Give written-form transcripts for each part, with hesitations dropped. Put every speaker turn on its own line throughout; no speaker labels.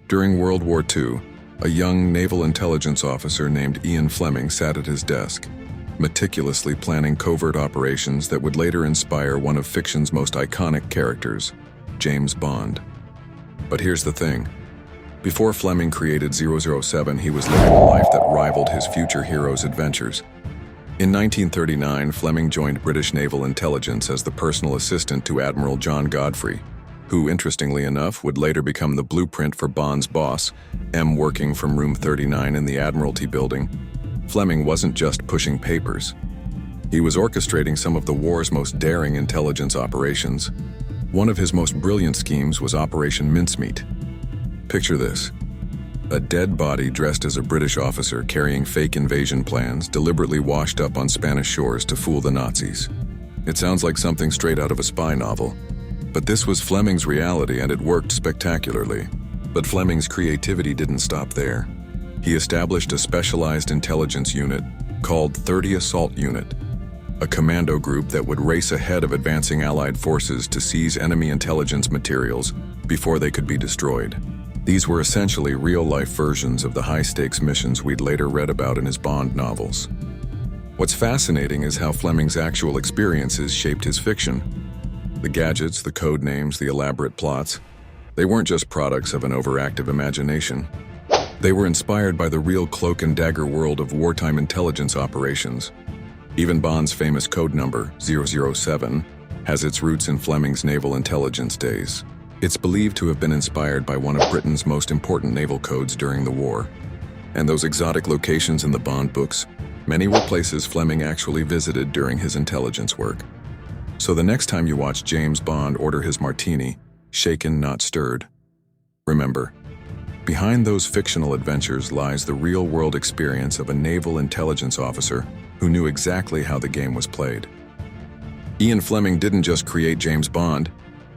During World War II, a young naval intelligence officer named Ian Fleming sat at his desk, meticulously planning covert operations that would later inspire one of fiction's most iconic characters, James Bond. But here's the thing. Before Fleming created 007, he was living a life that rivaled his future hero's adventures. In 1939, Fleming joined British Naval Intelligence as the personal assistant to Admiral John Godfrey, who, interestingly enough, would later become the blueprint for Bond's boss, M. Working from Room 39 in the Admiralty Building, Fleming wasn't just pushing papers. He was orchestrating some of the war's most daring intelligence operations. One of his most brilliant schemes was Operation Mincemeat. Picture this. A dead body dressed as a British officer carrying fake invasion plans deliberately washed up on Spanish shores to fool the Nazis. It sounds like something straight out of a spy novel. But this was Fleming's reality, and it worked spectacularly. But Fleming's creativity didn't stop there. He established a specialized intelligence unit called 30 Assault Unit, a commando group that would race ahead of advancing Allied forces to seize enemy intelligence materials before they could be destroyed. These were essentially real-life versions of the high-stakes missions we'd later read about in his Bond novels. What's fascinating is how Fleming's actual experiences shaped his fiction. The gadgets, the code names, the elaborate plots, they weren't just products of an overactive imagination. They were inspired by the real cloak and dagger world of wartime intelligence operations. Even Bond's famous code number, 007, has its roots in Fleming's naval intelligence days. It's believed to have been inspired by one of Britain's most important naval codes during the war. And those exotic locations in the Bond books, many were places Fleming actually visited during his intelligence work. So the next time you watch James Bond order his martini, shaken, not stirred, remember, behind those fictional adventures lies the real-world experience of a naval intelligence officer who knew exactly how the game was played. Ian Fleming didn't just create James Bond,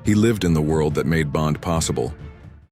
he lived in the world that made Bond possible.